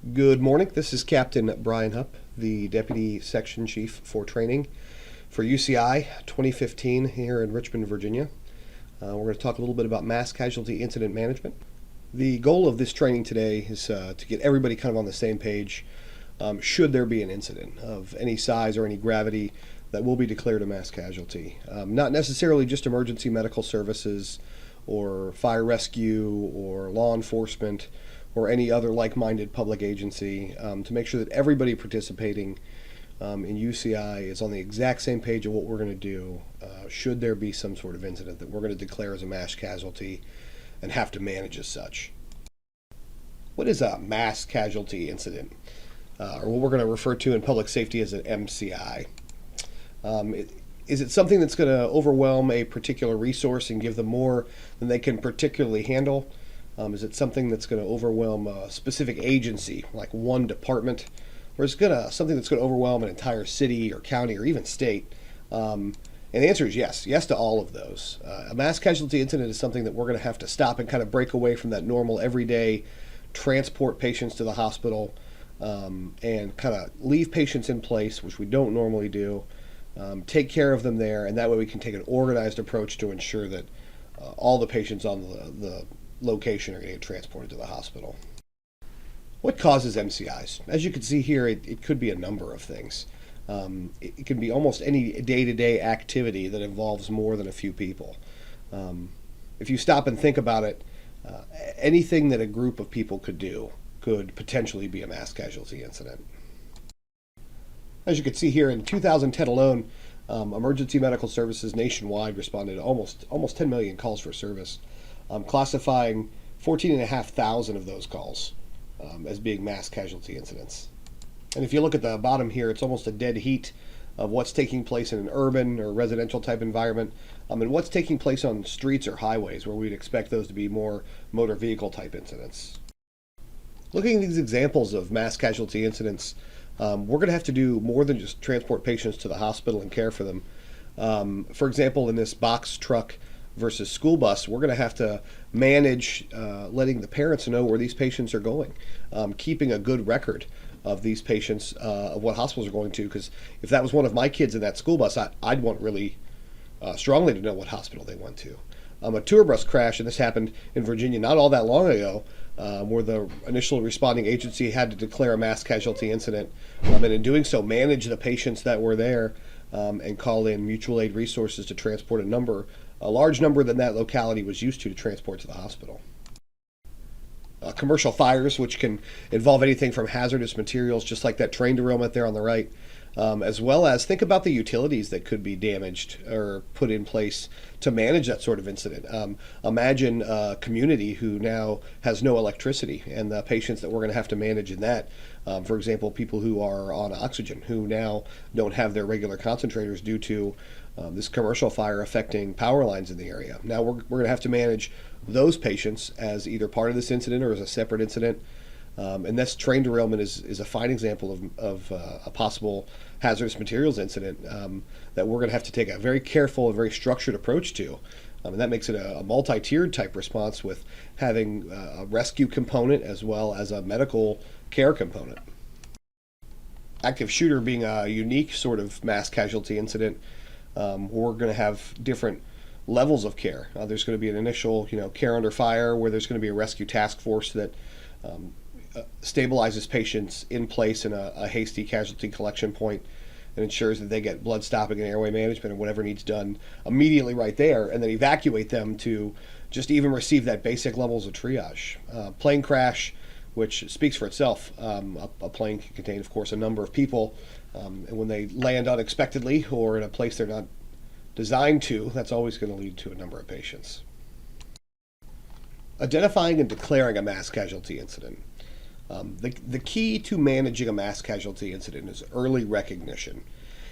Good morning. This is Captain Brian Hupp, the Deputy Section Chief for Training for UCI 2015 here in Richmond, Virginia. We're going to talk a little bit about mass casualty incident management. The goal of this training today is to get everybody kind of on the same page should there be an incident of any size or any gravity that will be declared a mass casualty. Not necessarily just emergency medical services or fire rescue or law enforcement or any other like-minded public agency, to make sure that everybody participating in UCI is on the exact same page of what we're going to do should there be some sort of incident that we're going to declare as a mass casualty and have to manage as such. What is a mass casualty incident, or what we're going to refer to in public safety as an MCI? Is it something that's going to overwhelm a particular resource and give them more than they can particularly handle? Is it something that's going to overwhelm a specific agency, like one department? Or is it something that's going to overwhelm an entire city or county or even state? And the answer is yes. Yes to all of those. A mass casualty incident is something that we're going to have to stop and kind of break away from that normal everyday transport patients to the hospital and kind of leave patients in place, which we don't normally do, take care of them there, and that way we can take an organized approach to ensure that all the patients on the location are going to get transported to the hospital. What causes MCIs? As you can see here, it could be a number of things. It can be almost any day-to-day activity that involves more than a few people. If you stop and think about it, anything that a group of people could do could potentially be a mass casualty incident. As you can see here, in 2010 alone, emergency medical services nationwide responded to almost 10 million calls for service, classifying 14,500 of those calls as being mass casualty incidents. And if you look at the bottom here, it's almost a dead heat of what's taking place in an urban or residential type environment, and what's taking place on streets or highways where we'd expect those to be more motor vehicle type incidents. Looking at these examples of mass casualty incidents, we're going to have to do more than just transport patients to the hospital and care for them. For example, in this box truck versus school bus, we're going to have to manage letting the parents know where these patients are going, keeping a good record of these patients, of what hospitals are going to, because if that was one of my kids in that school bus, I'd want really strongly to know what hospital they went to. A tour bus crash, and this happened in Virginia not all that long ago, where the initial responding agency had to declare a mass casualty incident, and in doing so manage the patients that were there and call in mutual aid resources to transport a large number than that locality was used to transport to the hospital. Commercial fires, which can involve anything from hazardous materials, just like that train derailment there on the right, as well as think about the utilities that could be damaged or put in place to manage that sort of incident. Imagine a community who now has no electricity and the patients that we're going to have to manage in that. For example, people who are on oxygen who now don't have their regular concentrators due to this commercial fire affecting power lines in the area. Now we're going to have to manage those patients as either part of this incident or as a separate incident. And this train derailment is a fine example of a possible hazardous materials incident that we're going to have to take a very careful and very structured approach to. And that makes it a multi-tiered type response with having a rescue component as well as a medical care component. Active shooter being a unique sort of mass casualty incident, we're going to have different levels of care. There's going to be an initial, care under fire where there's going to be a rescue task force that stabilizes patients in place in a hasty casualty collection point and ensures that they get blood stopping and airway management and whatever needs done immediately right there, and then evacuate them to just even receive that basic levels of triage. Plane crash, which speaks for itself. A plane can contain, of course, a number of people, and when they land unexpectedly or in a place they're not designed to, that's always going to lead to a number of patients. Identifying and declaring a mass casualty incident. The key to managing a mass casualty incident is early recognition.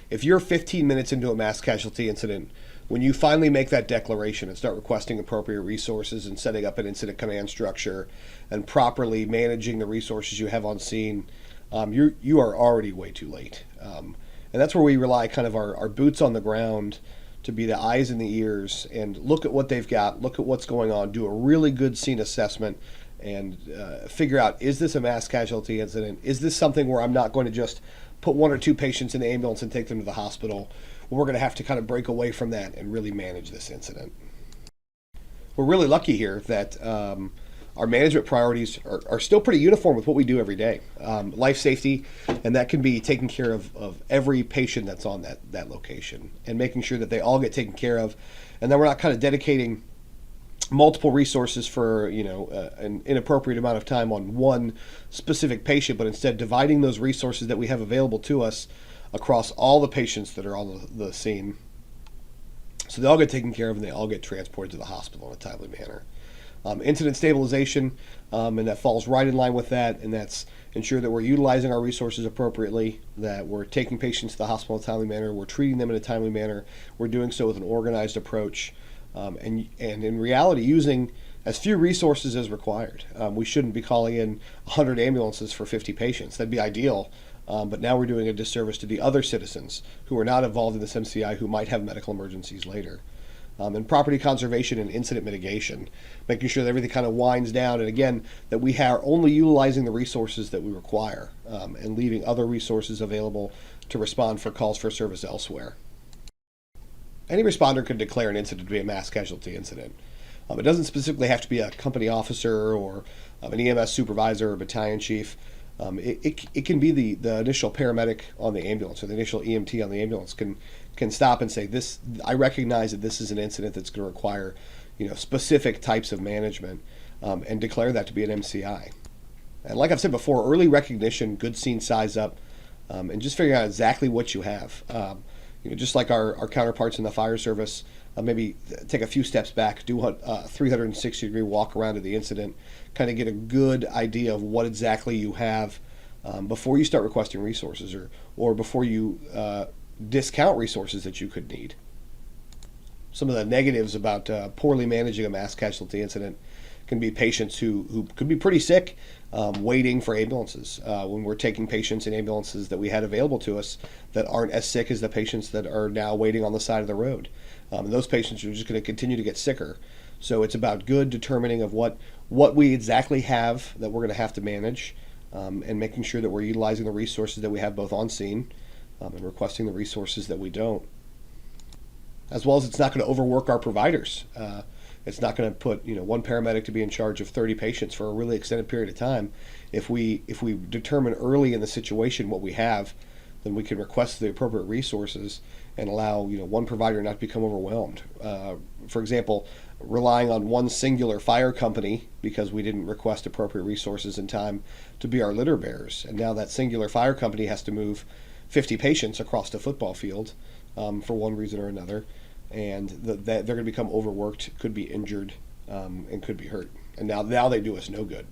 If you're 15 minutes into a mass casualty incident, when you finally make that declaration and start requesting appropriate resources and setting up an incident command structure and properly managing the resources you have on scene, you are already way too late. And that's where we rely kind of our boots on the ground to be the eyes and the ears and look at what they've got, look at what's going on, do a really good scene assessment, and figure out, is this a mass casualty incident? Is this something where I'm not going to just put one or two patients in the ambulance and take them to the hospital? We're going to have to kind of break away from that and really manage this incident. We're really lucky here that our management priorities are still pretty uniform with what we do every day. Life safety, and that can be taking care of every patient that's on that location and making sure that they all get taken care of. And then we're not kind of dedicating multiple resources for an inappropriate amount of time on one specific patient, but instead dividing those resources that we have available to us across all the patients that are on the scene. So they all get taken care of and they all get transported to the hospital in a timely manner. Incident stabilization, and that falls right in line with that, and that's ensure that we're utilizing our resources appropriately, that we're taking patients to the hospital in a timely manner, we're treating them in a timely manner, we're doing so with an organized approach, and in reality using as few resources as required. We shouldn't be calling in 100 ambulances for 50 patients. That'd be ideal, but now we're doing a disservice to the other citizens who are not involved in this MCI who might have medical emergencies later. And property conservation and incident mitigation, making sure that everything kind of winds down, and again, that we are only utilizing the resources that we require, and leaving other resources available to respond for calls for service elsewhere. Any responder could declare an incident to be a mass casualty incident. It doesn't specifically have to be a company officer or an EMS supervisor or battalion chief. It can be the initial paramedic on the ambulance or the initial EMT on the ambulance can stop and say, "This, I recognize that this is an incident that's going to require, specific types of management," and declare that to be an MCI. And like I've said before, early recognition, good scene size up, and just figuring out exactly what you have. Just like our counterparts in the fire service, maybe take a few steps back, do a 360-degree walk around to the incident, kind of get a good idea of what exactly you have before you start requesting resources or before you discount resources that you could need. Some of the negatives about poorly managing a mass casualty incident can be patients who could be pretty sick waiting for ambulances. When we're taking patients in ambulances that we had available to us that aren't as sick as the patients that are now waiting on the side of the road. And those patients are just going to continue to get sicker. So it's about good determining of what we exactly have that we're going to have to manage, and making sure that we're utilizing the resources that we have both on scene, and requesting the resources that we don't. As well as it's not going to overwork our providers. It's not going to put one paramedic to be in charge of 30 patients for a really extended period of time. If we determine early in the situation what we have, then we can request the appropriate resources and allow one provider not to become overwhelmed. For example, relying on one singular fire company because we didn't request appropriate resources in time to be our litter bearers, and now that singular fire company has to move 50 patients across the football field for one reason or another, and they're going to become overworked, could be injured, and could be hurt. And now they do us no good.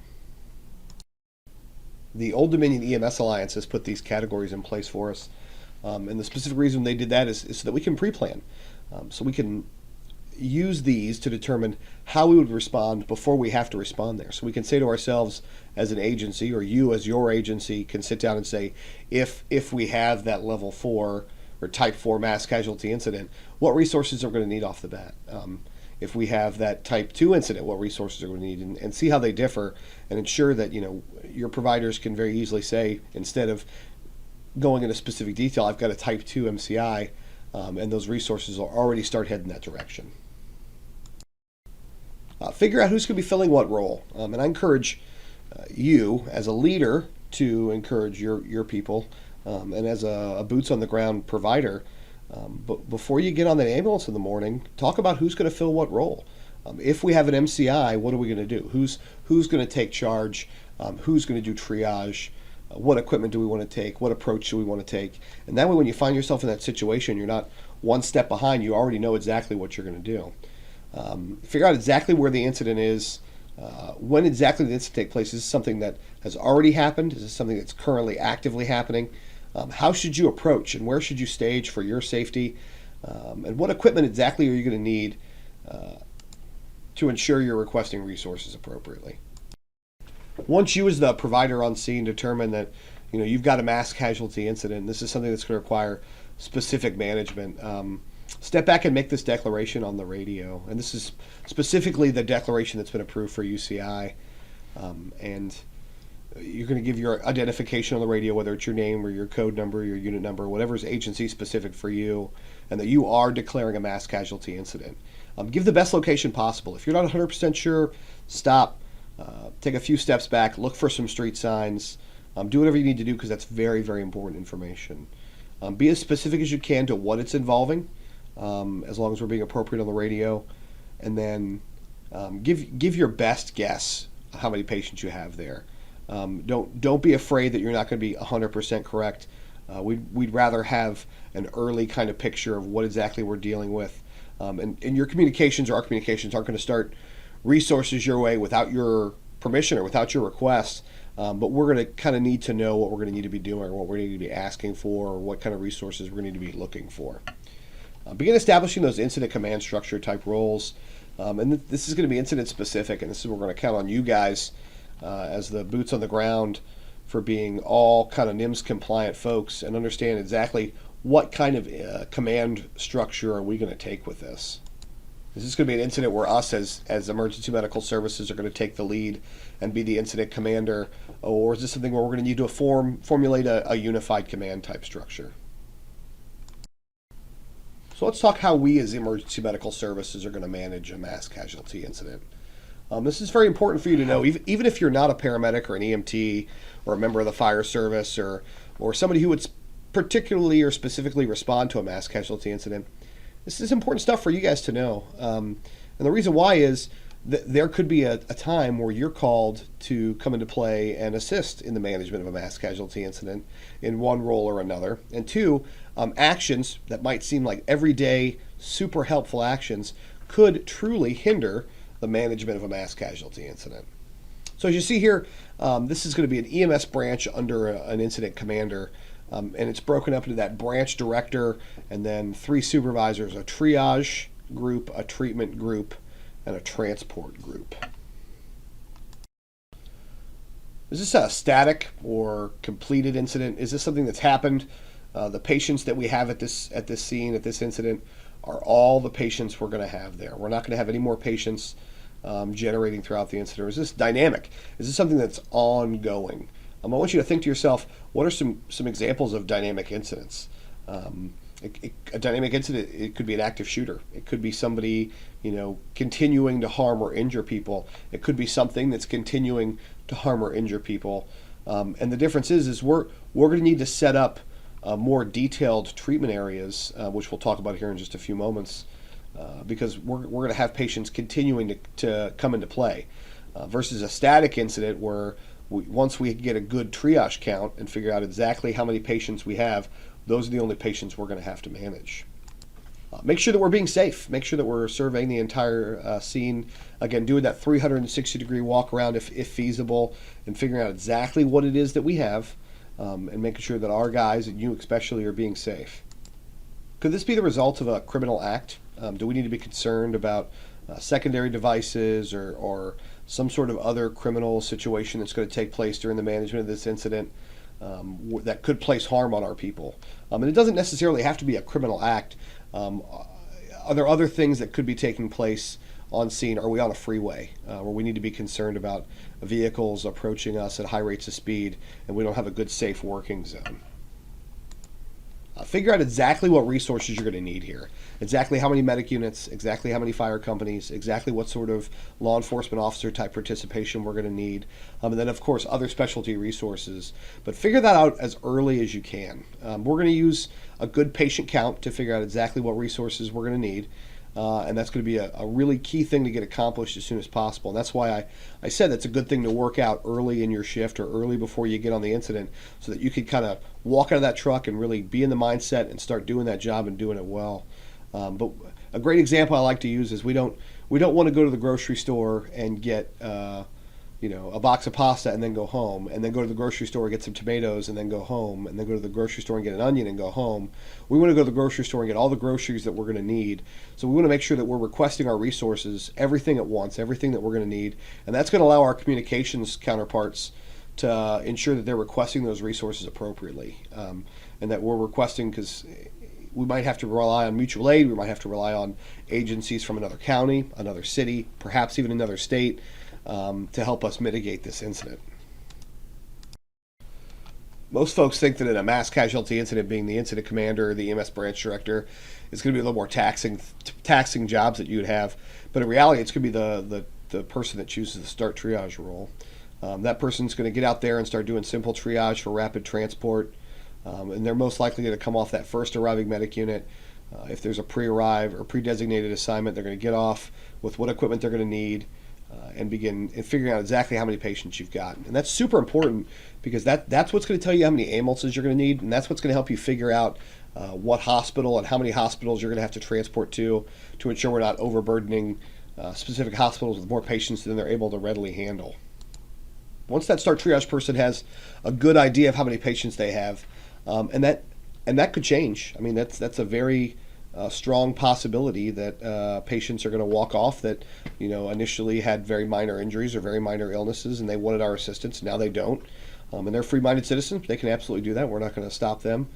The Old Dominion EMS Alliance has put these categories in place for us, and the specific reason they did that is so that we can pre-plan, so we can use these to determine how we would respond before we have to respond there. So we can say to ourselves as an agency, or you as your agency can sit down and say, if we have that level 4 or type 4 mass casualty incident, what resources are we going to need off the bat? If we have that type 2 incident, what resources are we going to need, and see how they differ, and ensure that your providers can very easily say, instead of going into specific detail, I've got a type 2 MCI, and those resources will already start heading that direction. Figure out who's going to be filling what role, and I encourage you as a leader to encourage your people, and as a boots on the ground provider, but before you get on that ambulance in the morning, talk about who's going to fill what role. If we have an MCI, what are we going to do? Who's going to take charge? Who's going to do triage? What equipment do we want to take? What approach do we want to take? And that way, when you find yourself in that situation, you're not one step behind. You already know exactly what you're going to do. Figure out exactly where the incident is, when exactly the incident takes place. Is this something that has already happened? Is this something that's currently actively happening? How should you approach, and where should you stage for your safety? And what equipment exactly are you going to need to ensure you're requesting resources appropriately? Once you as the provider on scene determine that you've got a mass casualty incident, this is something that's going to require specific management, step back and make this declaration on the radio. And this is specifically the declaration that's been approved for UCI. And you're going to give your identification on the radio, whether it's your name or your code number, your unit number, whatever is agency specific for you, and that you are declaring a mass casualty incident. Give the best location possible. If you're not 100% sure, stop, take a few steps back, look for some street signs, do whatever you need to do, because that's very, very important information. Be as specific as you can to what it's involving, as long as we're being appropriate on the radio, and then give your best guess how many patients you have there. Don't be afraid that you're not going to be 100% correct. We'd rather have an early kind of picture of what exactly we're dealing with. And your communications or our communications aren't going to start resources your way without your permission or without your request. But we're going to kind of need to know what we're going to need to be doing, or what we're going to need to be asking for, or what kind of resources we're going to need to be looking for. Begin establishing those incident command structure type roles. And this is going to be incident specific, and this is where we're going to count on you guys as the boots on the ground for being all kind of NIMS compliant folks and understand exactly what kind of command structure are we going to take with this. Is this going to be an incident where us as emergency medical services are going to take the lead and be the incident commander, or is this something where we're going to need to formulate a unified command type structure? So let's talk how we as emergency medical services are going to manage a mass casualty incident. This is very important for you to know, even if you're not a paramedic or an EMT or a member of the fire service or somebody who would particularly or specifically respond to a mass casualty incident. This is important stuff for you guys to know. And the reason why is that there could be a time where you're called to come into play and assist in the management of a mass casualty incident in one role or another. And two, actions that might seem like everyday, super helpful actions could truly hinder the management of a mass casualty incident. So as you see here, this is going to be an EMS branch under an incident commander, and it's broken up into that branch director and then 3 supervisors: a triage group, a treatment group, and a transport group. Is this a static or completed incident? Is this something that's happened? The patients that we have at this scene, at this incident, are all the patients we're going to have there. We're not going to have any more patients generating throughout the incident. Or is this dynamic? Is this something that's ongoing? I want you to think to yourself, what are some examples of dynamic incidents? A dynamic incident, it could be an active shooter. It could be somebody, continuing to harm or injure people. It could be something that's continuing to harm or injure people. And the difference is we're going to need to set up more detailed treatment areas, which we'll talk about here in just a few moments, because we're going to have patients continuing to come into play, versus a static incident where once we get a good triage count and figure out exactly how many patients we have, those are the only patients we're going to have to manage. Make sure that we're being safe. Make sure that we're surveying the entire scene. Again, doing that 360-degree walk around if feasible, and figuring out exactly what it is that we have, and making sure that our guys, and you especially, are being safe. Could this be the result of a criminal act? Do we need to be concerned about secondary devices or some sort of other criminal situation that's going to take place during the management of this incident that could place harm on our people? And it doesn't necessarily have to be a criminal act. Are there other things that could be taking place on scene? Are we on a freeway where we need to be concerned about vehicles approaching us at high rates of speed and we don't have a good safe working zone? Figure out exactly what resources you're going to need here. Exactly how many medic units, exactly how many fire companies, exactly what sort of law enforcement officer type participation we're going to need. And then, of course, other specialty resources. But figure that out as early as you can. We're going to use a good patient count to figure out exactly what resources we're going to need. And that's going to be a really key thing to get accomplished as soon as possible. And that's why I said that's a good thing to work out early in your shift or early before you get on the incident, so that you could kind of walk out of that truck and really be in the mindset and start doing that job and doing it well. But a great example I like to use is we don't want to go to the grocery store and get a box of pasta and then go home, and then go to the grocery store and get some tomatoes and then go home, and then go to the grocery store and get an onion and go home. We want to go to the grocery store and get all the groceries that we're going to need. So we want to make sure that we're requesting our resources, everything at once, everything that we're going to need, and that's going to allow our communications counterparts to ensure that they're requesting those resources appropriately, and that we're requesting, because we might have to rely on mutual aid, we might have to rely on agencies from another county, another city, perhaps even another state. to help us mitigate this incident. Most folks think that in a mass casualty incident, being the incident commander or the EMS branch director is going to be a little more taxing jobs that you would have. But in reality, it's going to be the person that chooses the START Triage role. That person's going to get out there and start doing simple triage for rapid transport. And they're most likely going to come off that first arriving medic unit. If there's a pre-arrive or pre-designated assignment, they're going to get off with what equipment they're going to need and begin figuring out exactly how many patients you've got. And that's super important because that's what's going to tell you how many ambulances you're going to need, and that's what's going to help you figure out what hospital and how many hospitals you're going to have to transport to ensure we're not overburdening specific hospitals with more patients than they're able to readily handle. Once that START Triage person has a good idea of how many patients they have, and that could change. I mean, that's a very strong possibility that patients are going to walk off that initially had very minor injuries or very minor illnesses, and they wanted our assistance. Now they don't, and they're free-minded citizens. They can absolutely do that. We're not going to stop them.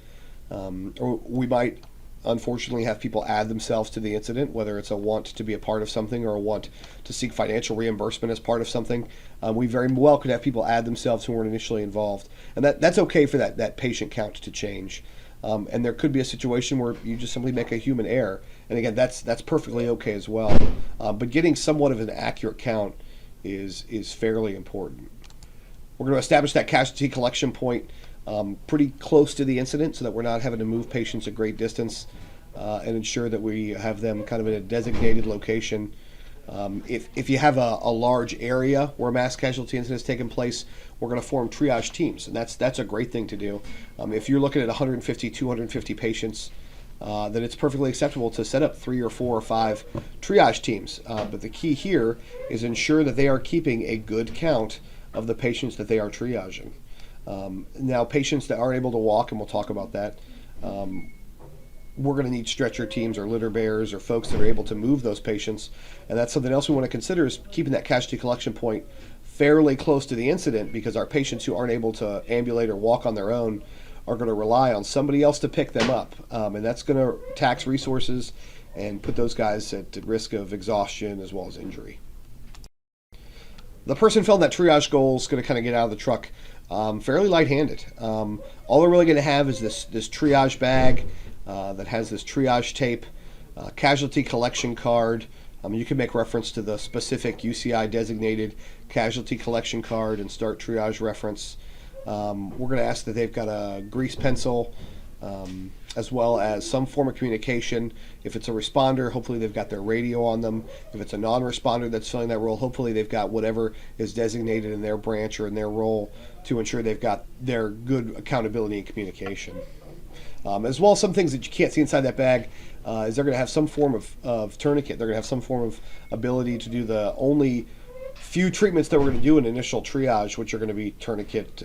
Or we might unfortunately have people add themselves to the incident, whether it's a want to be a part of something or a want to seek financial reimbursement as part of something. We very well could have people add themselves who weren't initially involved, and that's okay for that patient count to change. And there could be a situation where you just simply make a human error, and again, that's perfectly okay as well. But getting somewhat of an accurate count is fairly important. We're going to establish that casualty collection point pretty close to the incident so that we're not having to move patients a great distance and ensure that we have them kind of in a designated location. If you have a large area where a mass casualty incident has taken place, we're going to form triage teams, and that's a great thing to do. If you're looking at 150, 250 patients, then it's perfectly acceptable to set up 3 or 4 or 5 triage teams. But the key here is ensure that they are keeping a good count of the patients that they are triaging. Now, patients that aren't able to walk, and we'll talk about that, we're going to need stretcher teams or litter bearers or folks that are able to move those patients. And that's something else we want to consider, is keeping that casualty collection point fairly close to the incident, because our patients who aren't able to ambulate or walk on their own are going to rely on somebody else to pick them up. And that's going to tax resources and put those guys at risk of exhaustion as well as injury. The person filling that triage goal is going to kind of get out of the truck fairly light-handed. All they're really going to have is this triage bag that has this triage tape, casualty collection card. You can make reference to the specific UCI designated casualty collection card and START Triage reference. We're going to ask that they've got a grease pencil, as well as some form of communication. If it's a responder, hopefully they've got their radio on them. If it's a non-responder that's filling that role, hopefully they've got whatever is designated in their branch or in their role to ensure they've got their good accountability and communication. As well as some things that you can't see inside that bag is they're going to have some form of tourniquet. They're going to have some form of ability to do the only few treatments that we're going to do in initial triage, which are going to be tourniquet,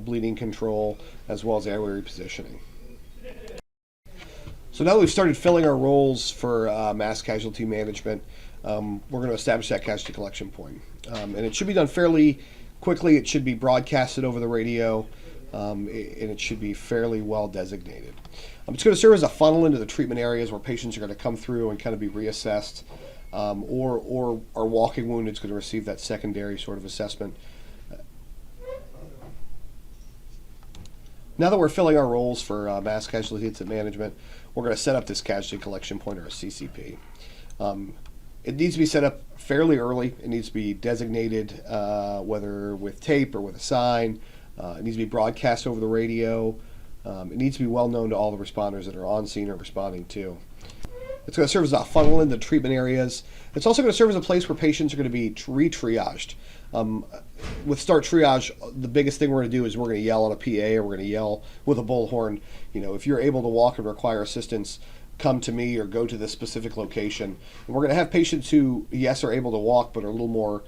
bleeding control, as well as airway repositioning. So now that we've started filling our roles for mass casualty management, we're going to establish that casualty collection point. And it should be done fairly quickly. It should be broadcasted over the radio, and it should be fairly well designated. It's going to serve as a funnel into the treatment areas where patients are going to come through and kind of be reassessed, or our walking wounded is going to receive that secondary sort of assessment. Now that we're filling our roles for mass casualty incident management, we're going to set up this casualty collection point, or a CCP. It needs to be set up fairly early. It needs to be designated, whether with tape or with a sign. It needs to be broadcast over the radio. It needs to be well known to all the responders that are on scene or responding to. It's going to serve as a funnel into treatment areas. It's also going to serve as a place where patients are going to be re-triaged. With START Triage, the biggest thing we're going to do is we're going to yell on a PA, or we're going to yell with a bullhorn. If you're able to walk and require assistance, come to me or go to this specific location. And we're going to have patients who, yes, are able to walk but are a little more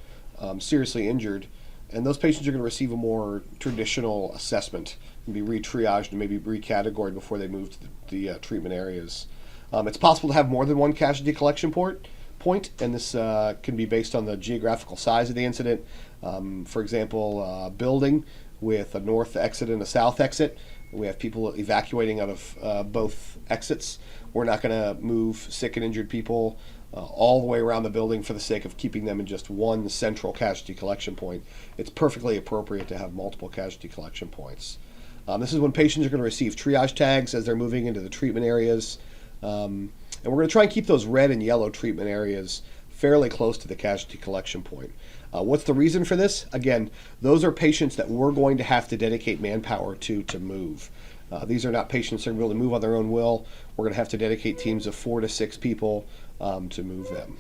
seriously injured. And those patients are going to receive a more traditional assessment and be re-triaged and maybe recategorized before they move to the treatment areas. It's possible to have more than one casualty collection point, and this can be based on the geographical size of the incident. For example, a building with a north exit and a south exit. We have people evacuating out of both exits. We're not going to move sick and injured people all the way around the building for the sake of keeping them in just one central casualty collection point. It's perfectly appropriate to have multiple casualty collection points. This is when patients are going to receive triage tags as they're moving into the treatment areas. And we're going to try and keep those red and yellow treatment areas fairly close to the casualty collection point. What's the reason for this? Again, those are patients that we're going to have to dedicate manpower to move. These are not patients that are going to move on their own will. We're going to have to dedicate teams of 4 to 6 people to move them.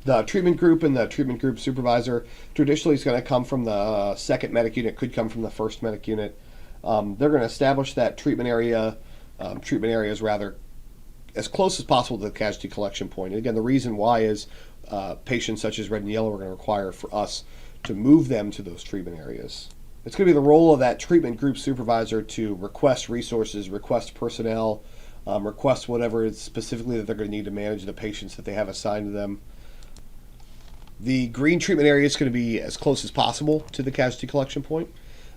The treatment group and the treatment group supervisor traditionally is going to come from the second medic unit, could come from the first medic unit. They're going to establish that treatment areas rather as close as possible to the casualty collection point. And again, the reason why is patients such as red and yellow are going to require for us to move them to those treatment areas. It's going to be the role of that treatment group supervisor to request resources, request personnel, request whatever it's specifically that they're going to need to manage the patients that they have assigned to them. The green treatment area is going to be as close as possible to the casualty collection point.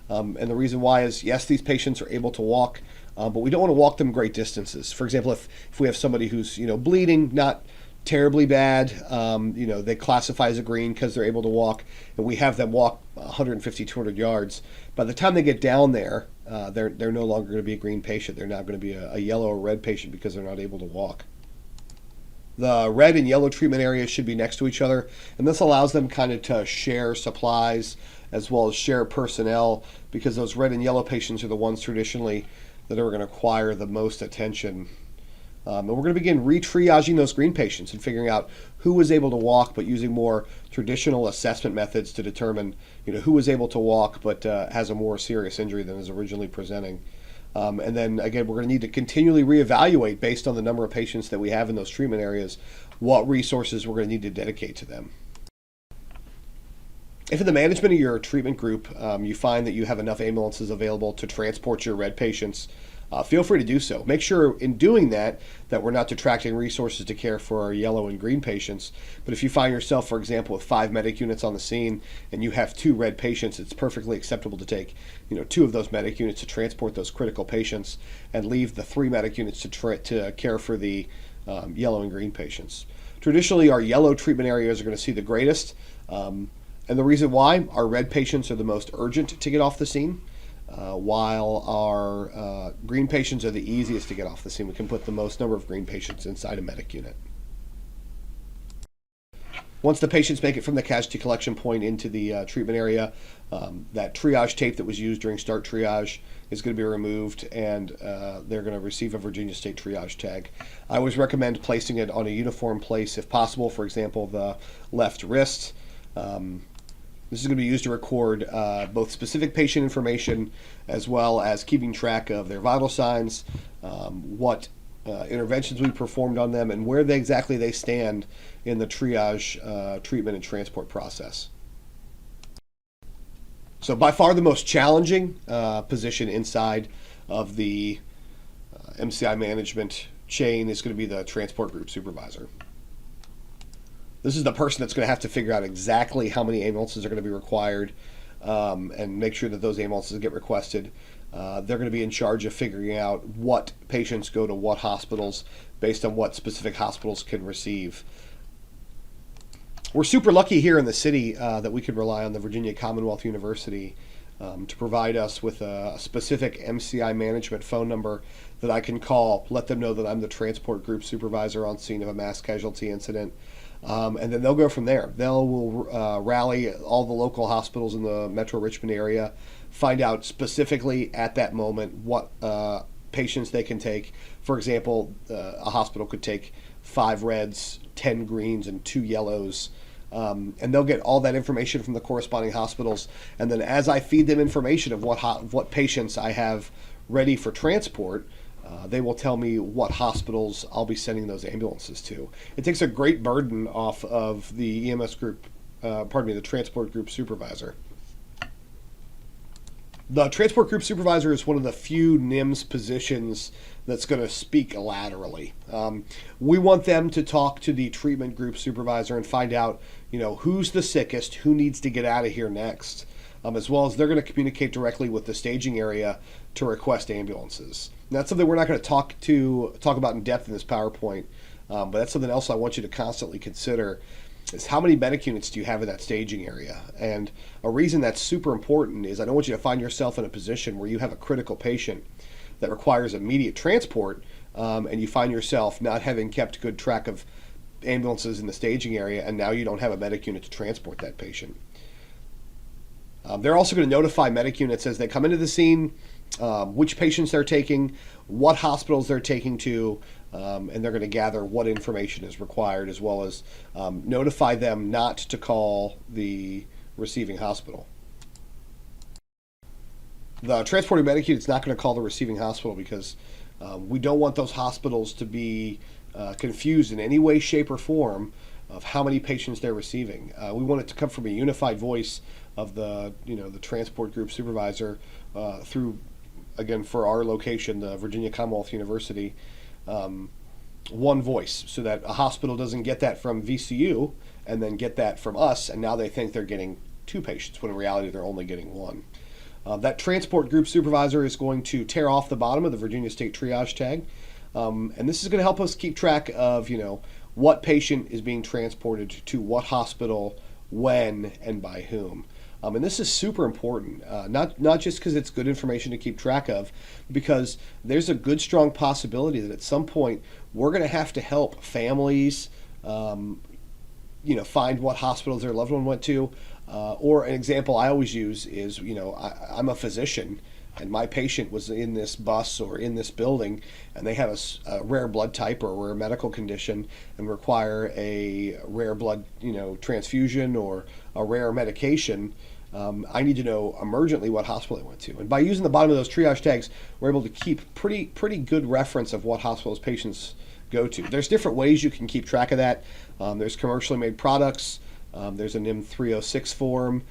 And the reason why is, yes, these patients are able to walk, but we don't want to walk them great distances. For example, if we have somebody who's bleeding, not terribly bad, they classify as a green because they're able to walk, and we have them walk 150, 200 yards. By the time they get down there, they're no longer going to be a green patient. They're now going to be a yellow or red patient because they're not able to walk. The red and yellow treatment areas should be next to each other, and this allows them kind of to share supplies as well as share personnel, because those red and yellow patients are the ones traditionally that are going to require the most attention. And we're going to begin re-triaging those green patients and figuring out who was able to walk, but using more traditional assessment methods to determine who was able to walk but has a more serious injury than is originally presenting. And then again, we're going to need to continually reevaluate based on the number of patients that we have in those treatment areas, what resources we're going to need to dedicate to them. If in the management of your treatment group you find that you have enough ambulances available to transport your red patients, feel free to do so. Make sure in doing that we're not detracting resources to care for our yellow and green patients. But if you find yourself, for example, with 5 medic units on the scene and you have 2 red patients, it's perfectly acceptable to take 2 of those medic units to transport those critical patients and leave the 3 medic units to care for the yellow and green patients. Traditionally, our yellow treatment areas are going to see the greatest. And the reason why, our red patients are the most urgent to get off the scene, while our green patients are the easiest to get off the scene. We can put the most number of green patients inside a medic unit. Once the patients make it from the casualty collection point into the treatment area, that triage tape that was used during START Triage is going to be removed, and they're going to receive a Virginia State Triage tag. I always recommend placing it on a uniform place if possible, for example, the left wrist. This is going to be used to record both specific patient information as well as keeping track of their vital signs, what interventions we performed on them, and where exactly they stand in the triage treatment and transport process. So by far the most challenging position inside of the MCI management chain is going to be the transport group supervisor. This is the person that's going to have to figure out exactly how many ambulances are going to be required and make sure that those ambulances get requested. They're going to be in charge of figuring out what patients go to what hospitals based on what specific hospitals can receive. We're super lucky here in the city that we could rely on the Virginia Commonwealth University to provide us with a specific MCI management phone number that I can call, let them know that I'm the transport group supervisor on scene of a mass casualty incident. And then they'll go from there. Will rally all the local hospitals in the Metro Richmond area, find out specifically at that moment what patients they can take. For example, a hospital could take 5 reds, 10 greens, and 2 yellows. And they'll get all that information from the corresponding hospitals. And then as I feed them information of what patients I have ready for transport, they will tell me what hospitals I'll be sending those ambulances to. It takes a great burden off of the EMS group, the transport group supervisor. The transport group supervisor is one of the few NIMS positions that's going to speak laterally. We want them to talk to the treatment group supervisor and find out, who's the sickest, who needs to get out of here next. As well as they're going to communicate directly with the staging area to request ambulances. And that's something we're not going to talk about in depth in this PowerPoint, but that's something else I want you to constantly consider is how many medic units do you have in that staging area? And a reason that's super important is I don't want you to find yourself in a position where you have a critical patient that requires immediate transport, and you find yourself not having kept good track of ambulances in the staging area, and now you don't have a medic unit to transport that patient. They're also going to notify medic units as they come into the scene, which patients they're taking, what hospitals they're taking to, and they're going to gather what information is required, as well as notify them not to call the receiving hospital. The transporting medic unit is not going to call the receiving hospital because we don't want those hospitals to be confused in any way, shape, or form of how many patients they're receiving. We want it to come from a unified voice of the transport group supervisor through, again, for our location, the Virginia Commonwealth University, one voice, so that a hospital doesn't get that from VCU and then get that from us, and now they think they're getting 2 patients when in reality they're only getting 1. That transport group supervisor is going to tear off the bottom of the Virginia State Triage tag, and this is going to help us keep track of what patient is being transported to what hospital, when, and by whom. And this is super important, not just because it's good information to keep track of, because there's a good, strong possibility that at some point we're going to have to help families, find what hospitals their loved one went to. Or an example I always use is, I'm a physician and my patient was in this bus or in this building and they have a rare blood type or a rare medical condition and require a rare blood, transfusion or a rare medication. I need to know emergently what hospital they went to. And by using the bottom of those triage tags, we're able to keep pretty good reference of what hospitals patients go to. There's different ways you can keep track of that. There's commercially made products. There's an M306 form,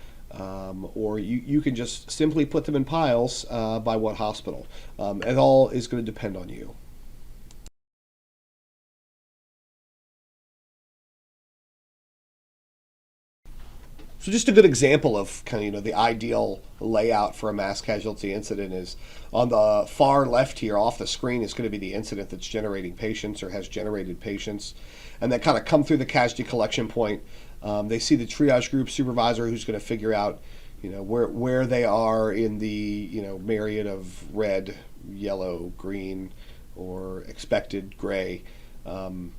or you can just simply put them in piles by what hospital. It all is going to depend on you. So just a good example of the ideal layout for a mass casualty incident is on the far left here off the screen is going to be the incident that's generating patients or has generated patients, and that kind of come through the casualty collection point. They see the triage group supervisor who's going to figure out where they are in the myriad of red, yellow, green, or expected gray, and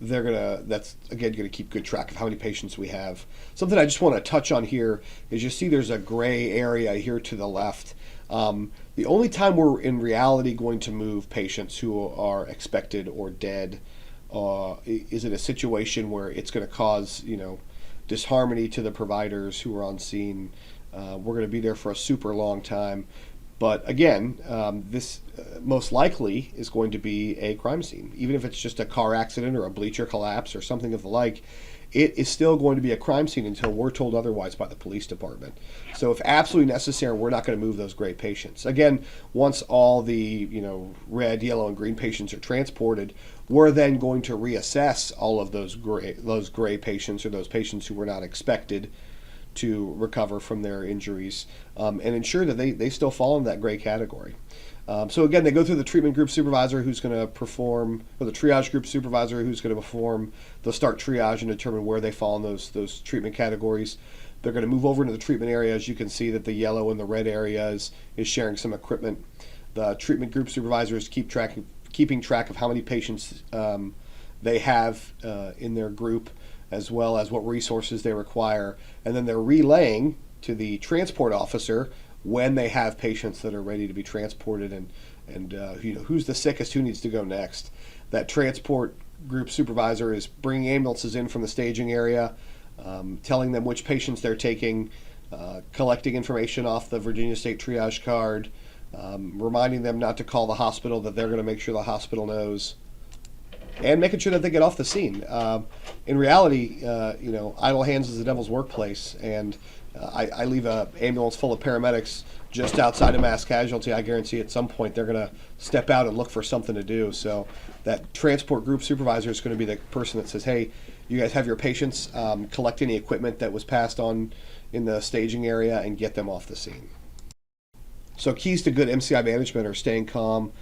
that's again going to keep good track of how many patients we have. Something I just want to touch on here is you see there's a gray area here to the left. The only time we're in reality going to move patients who are expected or dead is in a situation where it's going to cause disharmony to the providers who are on scene. We're going to be there for a super long time. But again, this most likely is going to be a crime scene. Even if it's just a car accident or a bleacher collapse or something of the like, it is still going to be a crime scene until we're told otherwise by the police department. So if absolutely necessary, we're not going to move those gray patients. Again, once all the red, yellow, and green patients are transported, we're then going to reassess all of those gray patients or those patients who were not expected to recover from their injuries, and ensure that they still fall in that gray category. So again, they go through the treatment group supervisor who's going to perform, or the triage group supervisor who's going to perform the START triage and determine where they fall in those treatment categories. They're going to move over into the treatment area. As you can see that the yellow and the red areas is sharing some equipment. The treatment group supervisors keeping track of how many patients they have in their group, as well as what resources they require, and then they're relaying to the transport officer when they have patients that are ready to be transported and who's the sickest, who needs to go next. That transport group supervisor is bringing ambulances in from the staging area, telling them which patients they're taking, collecting information off the Virginia State Triage card, reminding them not to call the hospital, that they're going to make sure the hospital knows, and making sure that they get off the scene. In reality, idle hands is the devil's workplace, and I leave an ambulance full of paramedics just outside of mass casualty. I guarantee at some point they're going to step out and look for something to do. So that transport group supervisor is going to be the person that says, hey, you guys have your patients, collect any equipment that was passed on in the staging area and get them off the scene. So keys to good MCI management are staying calm,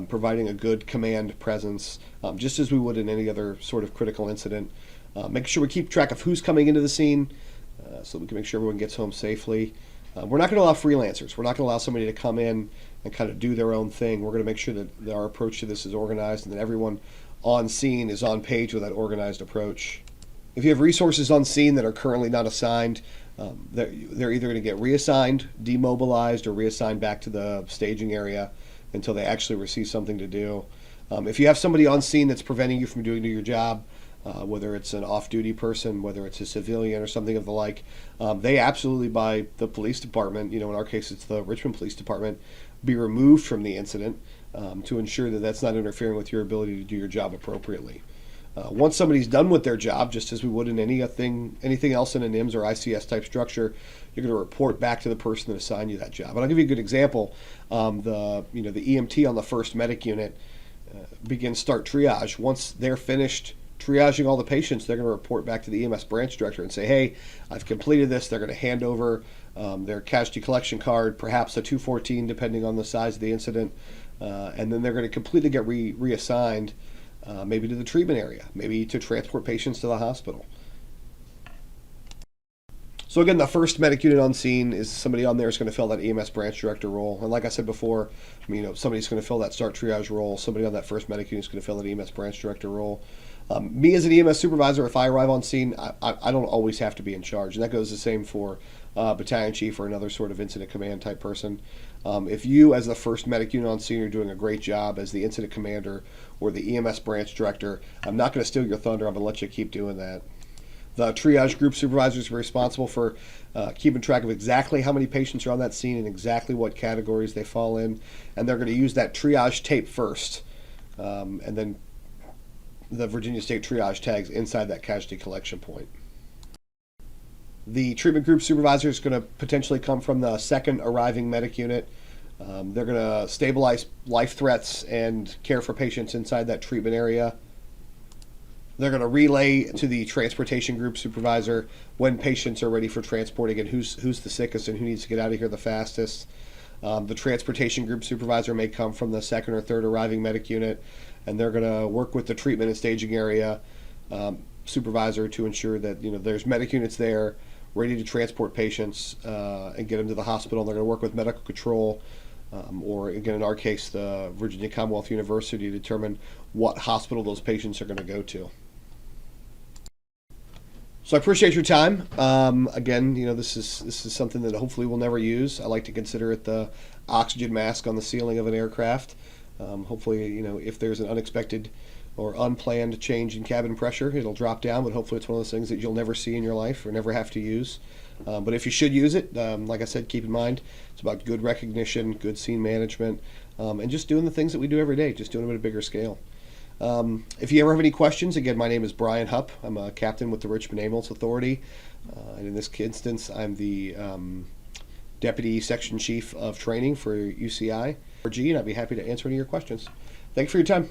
providing a good command presence, just as we would in any other sort of critical incident. Making sure we keep track of who's coming into the scene so we can make sure everyone gets home safely. We're not going to allow freelancers. We're not going to allow somebody to come in and kind of do their own thing. We're going to make sure that our approach to this is organized and that everyone on scene is on page with that organized approach. If you have resources on scene that are currently not assigned, they're either going to get reassigned, demobilized, or reassigned back to the staging area until they actually receive something to do. If you have somebody on scene that's preventing you from doing your job, whether it's an off-duty person, whether it's a civilian or something of the like, they absolutely, by the police department, in our case it's the Richmond Police Department, be removed from the incident to ensure that that's not interfering with your ability to do your job appropriately. Once somebody's done with their job, just as we would in anything else in an IMS or ICS type structure, you're going to report back to the person that assigned you that job. And I'll give you a good example. The EMT on the first medic unit begins START Triage. Once they're finished triaging all the patients, they're going to report back to the EMS Branch Director and say, hey, I've completed this. They're going to hand over their casualty collection card, perhaps a 214, depending on the size of the incident, and then they're going to completely get reassigned, maybe to the treatment area, maybe to transport patients to the hospital. So again, the first medic unit on scene is somebody on there is going to fill that EMS Branch Director role. And like I said before, somebody's going to fill that START Triage role. Somebody on that first medic unit is going to fill that EMS Branch Director role. Me as an EMS supervisor, if I arrive on scene, I don't always have to be in charge. And that goes the same for battalion chief or another sort of incident command type person. If you, as the first medic unit on scene, are doing a great job as the incident commander or the EMS Branch Director, I'm not going to steal your thunder. I'm going to let you keep doing that. The Triage Group Supervisor is responsible for keeping track of exactly how many patients are on that scene and exactly what categories they fall in. And they're going to use that triage tape first, and then the Virginia State triage tags inside that casualty collection point. The Treatment Group Supervisor is going to potentially come from the second arriving medic unit. They're going to stabilize life threats and care for patients inside that treatment area. They're going to relay to the Transportation Group Supervisor when patients are ready for transporting and who's the sickest and who needs to get out of here the fastest. The Transportation Group Supervisor may come from the second or third arriving medic unit, and they're going to work with the treatment and staging area supervisor to ensure that there's medic units there ready to transport patients and get them to the hospital. They're going to work with medical control, or again in our case the Virginia Commonwealth University, to determine what hospital those patients are going to go to. So I appreciate your time. Again, this is something that hopefully we'll never use. I like to consider it the oxygen mask on the ceiling of an aircraft. Hopefully, if there's an unexpected or unplanned change in cabin pressure, it'll drop down, but hopefully it's one of those things that you'll never see in your life or never have to use. But if you should use it, like I said, keep in mind, it's about good recognition, good scene management, and just doing the things that we do every day, just doing them at a bigger scale. If you ever have any questions, again, my name is Brian Hupp. I'm a captain with the Richmond Ambulance Authority, and in this instance, I'm the Deputy Section Chief of Training for UCI, and I'd be happy to answer any of your questions. Thanks for your time.